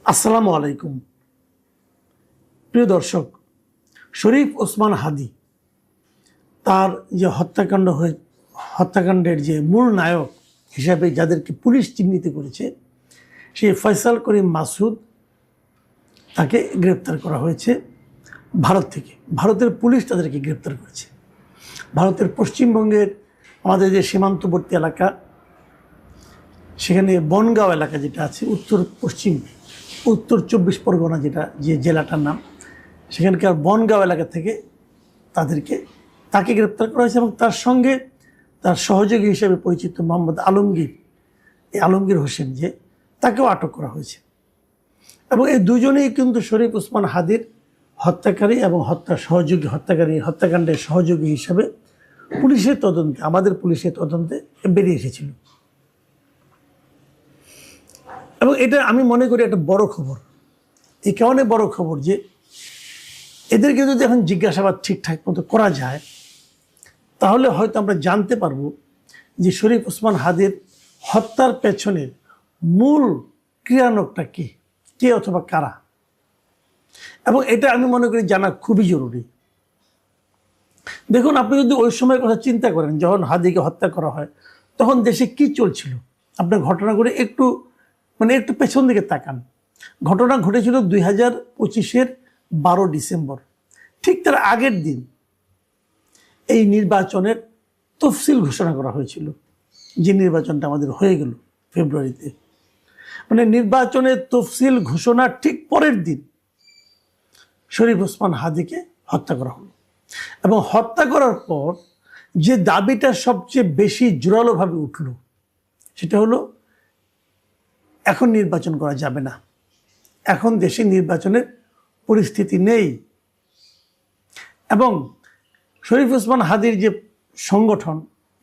আসসালামু আলাইকুম প্রিয় দর্শক। শরীফ ওসমান হাদী তার যে হত্যাকাণ্ডের যে মূল নায়ক হিসাবে যাদেরকে পুলিশ চিহ্নিত করেছে, সেই ফয়সাল করিম মাসুদ তাকে গ্রেপ্তার করা হয়েছে ভারত থেকে। ভারতের পুলিশ তাদেরকে গ্রেপ্তার করেছে। ভারতের পশ্চিমবঙ্গের আমাদের যে সীমান্তবর্তী এলাকা, সেখানে বনগাঁও এলাকা যেটা আছে, উত্তর 24 পরগনা যেটা যে জেলাটার নাম, সেখানকার বনগাঁও এলাকা থেকে তাকে গ্রেপ্তার করা হয়েছে এবং তার সঙ্গে তার সহযোগী হিসেবে পরিচিত মোহাম্মদ আলমগীর হোসেন, যে তাকেও আটক করা হয়েছে। এবং এই দুজনেই কিন্তু শরীফ ওসমান হাদীর হত্যাকারী এবং হত্যাকাণ্ডের সহযোগী হিসেবে আমাদের পুলিশের তদন্তে বেরিয়ে এসেছিল। এবং এটা আমি মনে করি একটা বড় খবর। এই কারণে বড় খবর যে এদেরকে যদি এখন জিজ্ঞাসাবাদ ঠিকঠাক মতো করা যায়, তাহলে হয়তো আমরা জানতে পারবো যে শরীফ ওসমান হাদীর হত্যার পেছনের মূল ক্রিয়ানকটা কে অথবা কারা। এবং এটা আমি মনে করি জানা খুবই জরুরি। দেখুন, আপনি যদি ওই সময়ের কথা চিন্তা করেন, যখন হাদীকে হত্যা করা হয়, তখন দেশে কি চলছিল, আপনার ঘটনাগুলো একটু পেছন দিকে তাকান। ঘটনা ঘটেছিল 2025-এর 12 ডিসেম্বর। ঠিক তার আগের দিন এই নির্বাচনের তফসিল ঘোষণা করা হয়েছিল, যে নির্বাচনটা আমাদের হয়ে গেল ফেব্রুয়ারিতে। নির্বাচনের তফসিল ঘোষণার ঠিক পরের দিন শরীফ ওসমান হাদীকে হত্যা করা হলো। এবং হত্যা করার পর যে দাবিটা সবচেয়ে বেশি জোরালোভাবে উঠল, সেটা হলো এখন নির্বাচন করা যাবে না, এখন দেশে নির্বাচনের পরিস্থিতি নেই। এবং শরীফ ওসমান হাদীর যে সংগঠন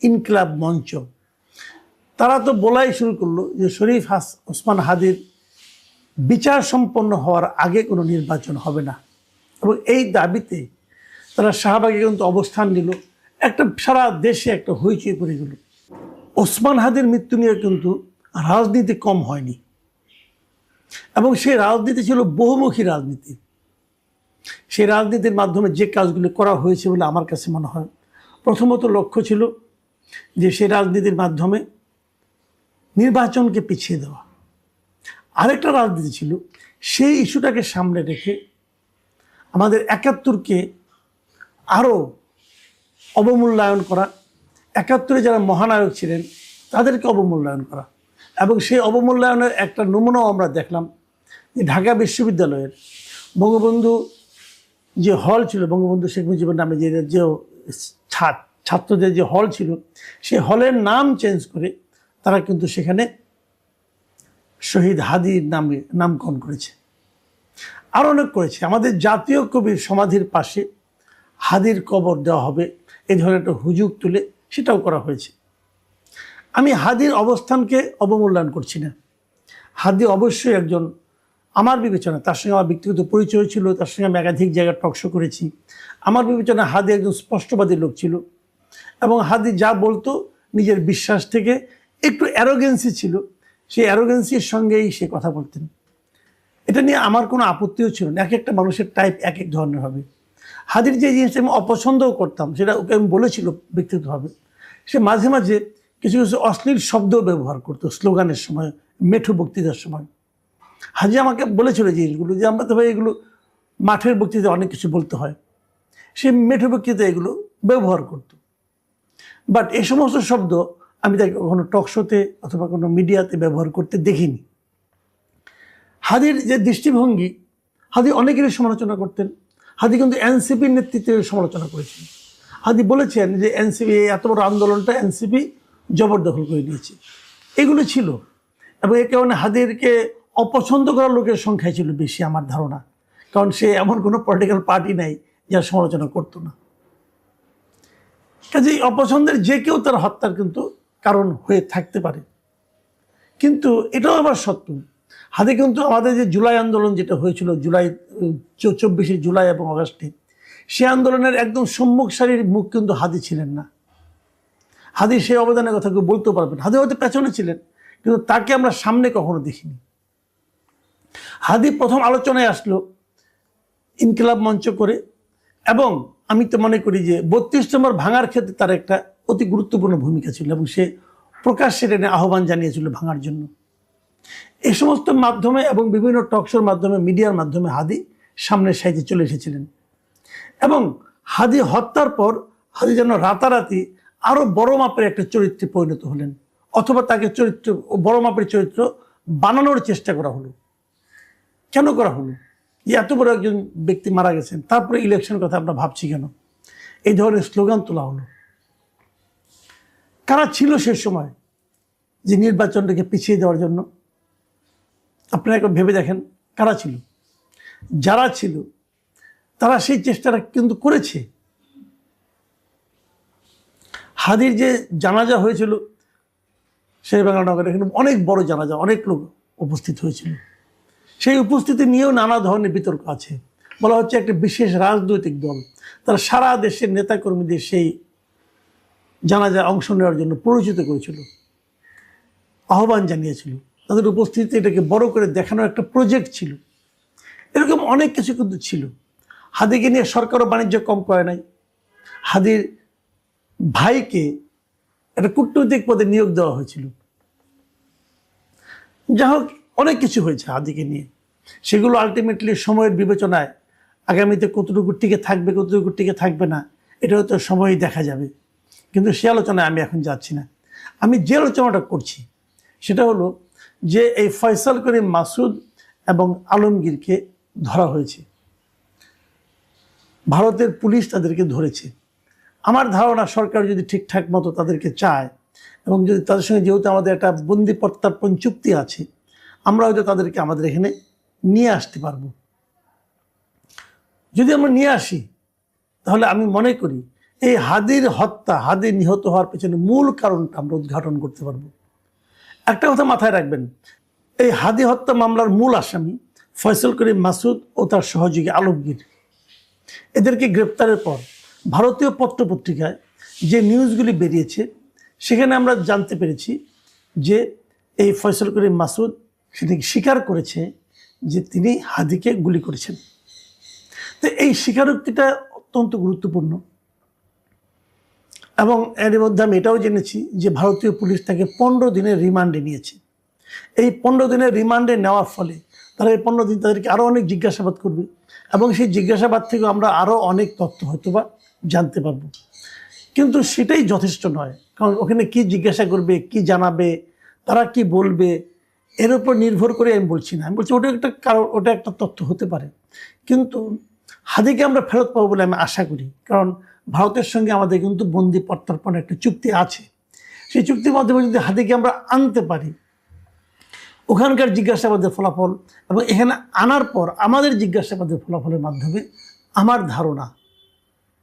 ইনকিলাব মঞ্চ, তারা তো বলাই শুরু করলো যে শরীফ ওসমান হাদীর বিচার সম্পন্ন হওয়ার আগে কোনো নির্বাচন হবে না। এবং এই দাবিতে তারা শাহবাগে কিন্তু অবস্থান নিল। সারা দেশে একটা হইচই পড়ে গেল। ওসমান হাদীর মৃত্যু নিয়ে কিন্তু রাজনীতি কম হয়নি, এবং সেই রাজনীতি ছিল বহুমুখী রাজনীতি। সেই রাজনীতির মাধ্যমে যে কাজগুলি করা হয়েছে বলে আমার কাছে মনে হয়, প্রথমত লক্ষ্য ছিল যে সেই রাজনীতির মাধ্যমে নির্বাচনকে পিছিয়ে দেওয়া। আরেকটা রাজনীতি ছিল সেই ইস্যুটাকে সামনে রেখে আমাদের 71-কে আরও অবমূল্যায়ন করা, 71-এ যারা মহানায়ক ছিলেন তাদেরকে অবমূল্যায়ন করা। এবং সেই অবমূল্যায়নের একটা নমুনাও আমরা দেখলাম যে ঢাকা বিশ্ববিদ্যালয়ের বঙ্গবন্ধু যে হল ছিল, বঙ্গবন্ধু শেখ মুজিবের নামে যে ছাত্রদের যে হল ছিল, সেই হলের নাম চেঞ্জ করে তারা কিন্তু সেখানে শহীদ হাদীর নামে নামকরণ করেছে। আর অনেক করেছে। আমাদের জাতীয় কবির সমাধির পাশে হাদীর কবর দেওয়া হবে, এই ধরনের একটা হুজুগ তুলে সেটাও করা হয়েছে। আমি হাদীর অবস্থানকে অবমূল্যায়ন করছি না। হাদী অবশ্যই একজন, আমার বিবেচনা, তার সঙ্গে আমার ব্যক্তিগত পরিচয় ছিল, তার সঙ্গে আমি একাধিক জায়গায় টকশো করেছি। আমার বিবেচনা হাদী একজন স্পষ্টবাদী লোক ছিল, এবং হাদী যা বলতো নিজের বিশ্বাস থেকে একটু অ্যারোগেন্সি ছিল, সেই অ্যারোগেন্সির সঙ্গেই সে কথা বলতেন। এটা নিয়ে আমার কোনো আপত্তিও ছিল না। এক একটা মানুষের টাইপ এক এক ধরনের হবে। হাদীর যে জিনিসটা আমি অপছন্দও করতাম, সেটা ওকে আমি বলেছিল ব্যক্তিগতভাবে, সে মাঝে মাঝে কিছু কিছু অশ্লীল শব্দ ব্যবহার করতো স্লোগানের সময়, মেঠো বক্তৃতার সময়। হাজি আমাকে বলেছিল জিনিসগুলো, যে আমরা তো ভাই এগুলো মাঠের বক্তৃতা অনেক কিছু বলতে হয়, সে মেঠো বক্তৃতা এগুলো ব্যবহার করত। বাট এই সমস্ত শব্দ আমি তাকে কখনো টকশোতে অথবা কোনো মিডিয়াতে ব্যবহার করতে দেখিনি। হাদীর যে দৃষ্টিভঙ্গি, হাদী অনেকেরই সমালোচনা করতেন। হাদী কিন্তু এনসিপির নেতৃত্বে সমালোচনা করেছেন। হাদী বলেছেন যে এনসিপি, এত বড় আন্দোলনটা এনসিপি জবরদখল করে নিয়েছে, এগুলো ছিল। এবং এই কারণে হাদীরকে অপছন্দ করার লোকের সংখ্যাই ছিল বেশি আমার ধারণা, কারণ সে এমন কোনো পলিটিক্যাল পার্টি নাই যার সমালোচনা করতো না। কাজে অপছন্দের যে কেউ তার হত্যার কিন্তু কারণ হয়ে থাকতে পারে। কিন্তু এটাও আবার সত্য, হাদী কিন্তু আমাদের যে জুলাই আন্দোলন যেটা হয়েছিল, 24শে জুলাই এবং আগস্টে, সে আন্দোলনের একদম সম্মুখ সারির মুখ কিন্তু হাদী ছিলেন না। হাদী সেই অবদানের কথা কেউ বলতেও পারবেন। হাদী হয়তো পেছনে ছিলেন, কিন্তু তাকে আমরা সামনে কখনো দেখিনি। হাদি প্রথম আলোচনায় আসলো ইনকিলাব মঞ্চ করে, এবং আমি তো মনে করি যে ৩২ নম্বর ভাঙার ক্ষেত্রে তার একটা অতি গুরুত্বপূর্ণ ভূমিকা ছিল, এবং সে প্রকাশ্যে টেনে আহ্বান জানিয়েছিল ভাঙার জন্য। এই সমস্ত মাধ্যমে এবং বিভিন্ন টকশোর মাধ্যমে, মিডিয়ার মাধ্যমে হাদি সামনের সাইজে চলে এসেছিলেন, এবং হাদি হত্যার পর হাদি যেন রাতারাতি আরো বড় মাপের একটা চরিত্রে পরিণত হলেন, অথবা তাকে চরিত্র বড় মাপের চরিত্র বানানোর চেষ্টা করা হলো। কেন করা হলো? যে এত বড় একজন ব্যক্তি মারা গেছেন, তারপরে ইলেকশনের কথা আমরা ভাবছি কেন? এই ধরনের স্লোগান তোলা হলো। কারা ছিল সে সময় যে নির্বাচনটাকে পিছিয়ে দেওয়ার জন্য? আপনারা একবার ভেবে দেখেন কারা ছিল। যারা ছিল তারা সেই চেষ্টাটা কিন্তু করেছে। হাদির যে জানাজা হয়েছিল শেরেবাংলা নগরে, এখানে অনেক বড় জানাজা, অনেক লোক উপস্থিত হয়েছিল। সেই উপস্থিতি নিয়েও নানা ধরনের বিতর্ক আছে। বলা হচ্ছে একটা বিশেষ রাজনৈতিক দল তারা সারা দেশের নেতাকর্মীদের সেই জানাজায় অংশ নেওয়ার জন্য পরিচিত করেছিল, আহ্বান জানিয়েছিল। তাদের উপস্থিতিতে এটাকে বড় করে দেখানোর একটা প্রজেক্ট ছিল। এরকম অনেক কিছু কিন্তু ছিল। হাদিকে নিয়ে সরকারও বাণিজ্য কম করে নাই। হাদির ভাইকে একটা কূটনৈতিক পদে নিয়োগ দেওয়া হয়েছিল। যা হোক, অনেক কিছু হয়েছে হাদিকে নিয়ে। সেগুলো আলটিমেটলি সময়ের বিবেচনায় আগামীতে কতটুকু টিকে থাকবে, কতটুকু টিকে থাকবে না, এটা হয়তো সময়ই দেখা যাবে। কিন্তু সে আলোচনায় আমি এখন যাচ্ছি না। আমি যে আলোচনাটা করছি সেটা হলো যে এই ফয়সাল করিম মাসুদ এবং আলমগীরকে ধরা হয়েছে, ভারতের পুলিশ তাদেরকে ধরেছে। আমার ধারণা সরকার যদি ঠিকঠাক মতো তাদেরকে চায়, এবং যদি তাদের সঙ্গে যেহেতু আমাদের একটা বন্দি প্রত্যর্পণ চুক্তি আছে, আমরা হয়তো তাদেরকে আমাদের এখানে নিয়ে আসতে পারবো। যদি আমরা নিয়ে আসি, তাহলে আমি মনে করি এই হাদির হত্যা, হাদির নিহত হওয়ার পেছনে মূল কারণটা আমরা উদ্ঘাটন করতে পারবো। একটা কথা মাথায় রাখবেন, এই হাদি হত্যা মামলার মূল আসামি ফয়সাল করিম মাসুদ ও তার সহযোগী আলমগীর, এদেরকে গ্রেপ্তারের পর ভারতীয় পত্রপত্রিকায় যে নিউজগুলি বেরিয়েছে, সেখানে আমরা জানতে পেরেছি যে এই ফয়সাল করিম মাসুদ সেটি স্বীকার করেছে যে তিনি হাদিকে গুলি করেছেন। তো এই স্বীকারোক্তিটা অত্যন্ত গুরুত্বপূর্ণ। এবং এর মধ্যে আমি এটাও জেনেছি যে ভারতীয় পুলিশ তাকে 15 দিনের রিমান্ডে নিয়েছে। এই 15 দিনের রিমান্ডে নেওয়ার ফলে তারা এই 15 দিন তাদেরকে আরও অনেক জিজ্ঞাসাবাদ করবে, এবং সেই জিজ্ঞাসাবাদ থেকে আমরা আরও অনেক তথ্য হয়তো বা জানতে পারবো। কিন্তু সেটাই যথেষ্ট নয়, কারণ ওখানে কি জিজ্ঞাসা করবে, কি জানাবে, তারা কি বলবে, এর উপর নির্ভর করে আমি বলছি না। আমি বলছি ওটা একটা কারণ, ওটা একটা তথ্য হতে পারে, কিন্তু হাদিকে আমরা ফেরত পাবো বলে আমি আশা করি। কারণ ভারতের সঙ্গে আমাদের কিন্তু বন্দি প্রত্যর্পণের একটা চুক্তি আছে। সেই চুক্তির মাধ্যমে যদি হাদিকে আমরা আনতে পারি, ওখানকার জিজ্ঞাসাবাদের ফলাফল এবং এখানে আনার পর আমাদের জিজ্ঞাসাবাদের ফলাফলের মাধ্যমে আমার ধারণা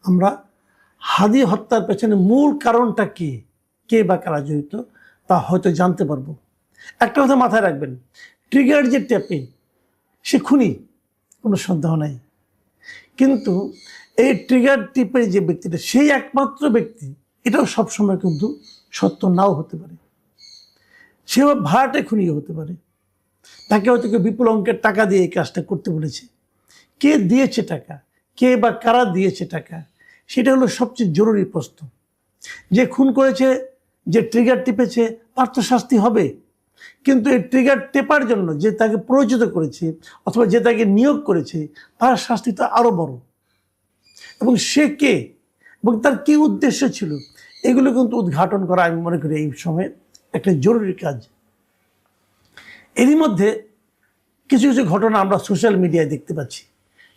আমরা হাদি হত্যার পেছনে মূল কারণটা কি, কে বা কারা জড়িত, তা হয়তো জানতে পারবো। একটা কথা মাথায় রাখবেন, ট্রিগার যে টেপে সে খুনি, কোনো সন্দেহ নাই। কিন্তু এই ট্রিগার টিপে যে ব্যক্তিটা, সেই একমাত্র ব্যক্তি, এটাও সবসময় কিন্তু সত্য নাও হতে পারে। সে ভাড়াটে খুনিও হতে পারে। তাকে হয়তো কেউ বিপুল অঙ্কের টাকা দিয়ে এই কাজটা করতে বলেছে। কে দিয়েছে টাকা, কে বা কারা দিয়েছে টাকা, সেটা হলো সবচেয়ে জরুরি প্রশ্ন। যে খুন করেছে, যে ট্রিগার টিপেছে, তার তো শাস্তি হবে। কিন্তু এই ট্রিগার টেপার জন্য যে তাকে পরিচিত করেছে অথবা যে তাকে নিয়োগ করেছে, তার শাস্তি তো আরও বড়। এবং সে কে এবং তার কী উদ্দেশ্য ছিল, এগুলো কিন্তু উদ্ঘাটন করা আমি মনে করি এই সময়ে একটা জরুরি কাজ। এরই মধ্যে কিছু কিছু ঘটনা আমরা সোশ্যাল মিডিয়ায় দেখতে পাচ্ছি,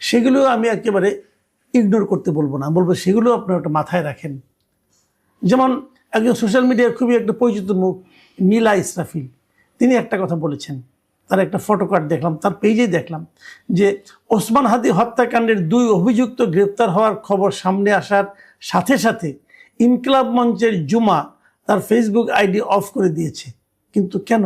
সেগুলো আমি একেবারে ইগনোর করতে বলবো না, বলবো সেগুলো আপনারা একটা মাথায় রাখেন। যেমন একজন সোশ্যাল মিডিয়ার খুবই একটা পরিচিত মুখ, নীলা ইসরাফিল, তিনি একটা কথা বলেছেন। তার একটা ফটোকার্ড দেখলাম, তার পেজেই দেখলাম যে ওসমান হাদি হত্যাকাণ্ডের 2 অভিযুক্ত গ্রেপ্তার হওয়ার খবর সামনে আসার সাথে সাথে ইনকিলাব মঞ্চের জুমা তার ফেসবুক আইডি অফ করে দিয়েছে। কিন্তু কেন?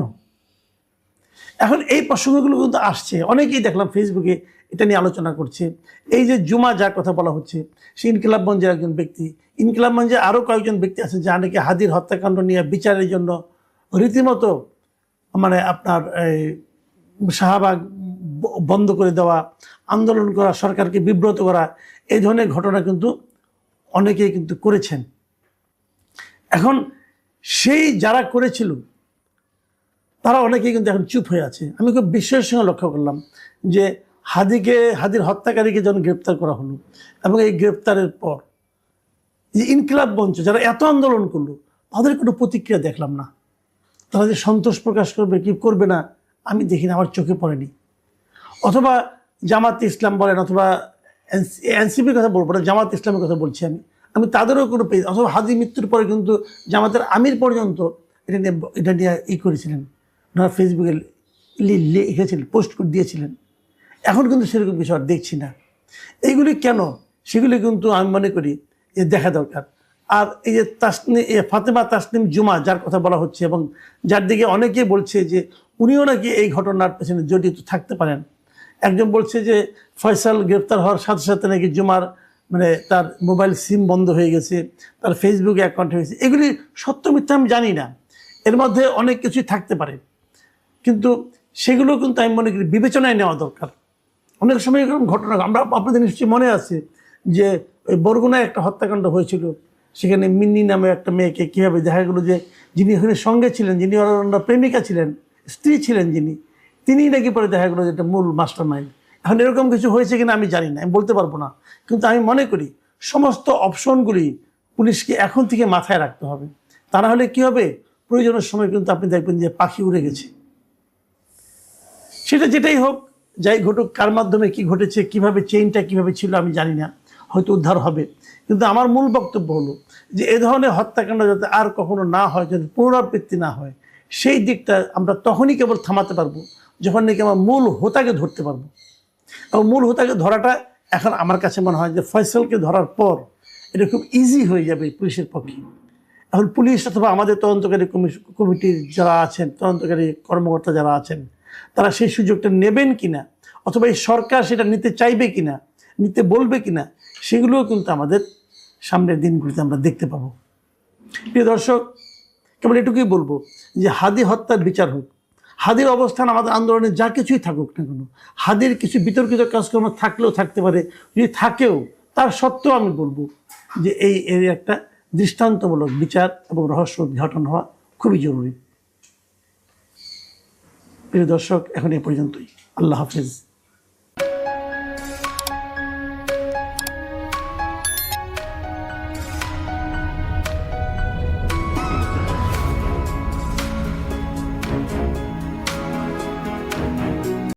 এখন এই প্রসঙ্গগুলো কিন্তু আসছে, অনেকেই দেখলাম ফেসবুকে এটা নিয়ে আলোচনা করছে। এই যে জুমা, যার কথা বলা হচ্ছে, সে ইনকিলাব মঞ্চের একজন ব্যক্তি। ইনকিলাব মঞ্চে আরও কয়েকজন ব্যক্তি আছে যা নাকি হাদির হত্যাকাণ্ড নিয়ে বিচারের জন্য রীতিমতো মানে আপনার এই শাহবাগ বন্ধ করে দেওয়া, আন্দোলন করা, সরকারকে বিব্রত করা, এই ধরনের ঘটনা কিন্তু অনেকেই কিন্তু করেছেন। এখন সেই যারা করেছিল তারা অনেকেই কিন্তু এখন চুপ হয়ে আছে। আমি খুব বিস্ময়ের সঙ্গে লক্ষ্য করলাম যে হাদির হত্যাকারীকে যখন গ্রেপ্তার করা হলো এবং এই গ্রেপ্তারের পর যে ইনকিলাব মঞ্চ যারা এত আন্দোলন করলো তাদের কোনো প্রতিক্রিয়া দেখলাম না। তারা যে সন্তোষ প্রকাশ করবে কি করবে না আমি দেখি না, আমার চোখে পড়েনি। অথবা জামাত ইসলাম বলেন, অথবা এনসিপির কথা বলবো না, জামাত ইসলামের কথা বলছি আমি তাদেরও কোনো পেজ, অথবা হাদি মৃত্যুর পরে কিন্তু জামাতের আমির পর্যন্ত এটা নিয়ে করেছিলেন, ওনারা ফেসবুকে লিখেছিলেন, পোস্ট করে দিয়েছিলেন। এখন কিন্তু সেরকম কিছু আর দেখছি না। এইগুলি কেন, সেগুলি কিন্তু আমি মনে করি যে দেখা দরকার। আর এই যে ফাতেমা তাসনিম জুমা যার কথা বলা হচ্ছে এবং যার দিকে অনেকেই বলছে যে উনিও নাকি এই ঘটনার পেছনে জড়িত থাকতে পারেন। একজন বলছে যে ফয়সাল গ্রেপ্তার হওয়ার সাথে সাথে নাকি জুমার তার মোবাইল সিম বন্ধ হয়ে গেছে, তার ফেসবুকে অ্যাকাউন্ট হয়েছে। এগুলি সত্য মিথ্যা আমি জানি না, এর মধ্যে অনেক কিছুই থাকতে পারে, কিন্তু সেগুলো কিন্তু আমি মনে করি বিবেচনায় নেওয়া দরকার। অনেক সময় এরকম ঘটনা আপনাদের নিশ্চয়ই মনে আছে যে ওই বরগুনায় একটা হত্যাকাণ্ড হয়েছিল, সেখানে মিন্নি নামে একটা মেয়েকে কীভাবে দেখা গেলো যে যিনি ওখানে সঙ্গে ছিলেন, যিনি ওনার প্রেমিকা ছিলেন, স্ত্রী ছিলেন যিনি, তিনিই নাকি পরে দেখা গেলো যে এটা মূল মাস্টার মাইন্ড। এখন এরকম কিছু হয়েছে কিনা আমি জানি না, আমি বলতে পারবো না, কিন্তু আমি মনে করি সমস্ত অপশনগুলি পুলিশকে এখন থেকে মাথায় রাখতে হবে। তা না হলে কী হবে, প্রয়োজনের সময় কিন্তু আপনি দেখবেন যে পাখি উড়ে গেছে। সেটা যেটাই হোক, যাই ঘটুক, কার মাধ্যমে কি ঘটেছে, কিভাবে চেইনটা কিভাবে ছিল আমি জানি না, হয়তো উদ্ধার হবে। কিন্তু আমার মূল বক্তব্য হলো যে এ ধরনের হত্যাকাণ্ড যাতে আর কখনো না হয়, যাতে পুনরাবৃত্তি না হয়, সেই দিকটা আমরা তখনই কেবল থামাতে পারবো যখন নাকি আমরা মূল হোতাকে ধরতে পারবো। এবং মূল হোতাকে ধরাটা এখন আমার কাছে মনে হয় যে ফয়সালকে ধরার পর এটা খুব ইজি হয়ে যাবে পুলিশের পক্ষে। এখন পুলিশ অথবা আমাদের তদন্তকারী কমিটির যারা আছেন, তদন্তকারী কর্মকর্তা যারা আছেন, তারা সেই সুযোগটা নেবেন কিনা, অথবা এই সরকার সেটা নিতে চাইবে কিনা, নিতে বলবে কিনা, সেগুলোও কিন্তু আমাদের সামনের দিনগুলিতে আমরা দেখতে পাবো। প্রিয় দর্শক, কেবল এটুকুই বলবো যে হাদি হত্যার বিচার হোক। হাদির অবস্থান আমাদের আন্দোলনে যা কিছুই থাকুক না কেন, হাদির কিছু বিতর্কিত কাজকর্ম থাকলেও থাকতে পারে, যদি থাকেও তার সত্ত্বেও আমি বলবো যে এর একটা দৃষ্টান্তমূলক বিচার এবং রহস্য উদ্ঘাটন হওয়া খুবই জরুরি। প্রিয় দর্শক, এখন এ পর্যন্তই। আল্লাহ হাফেজ।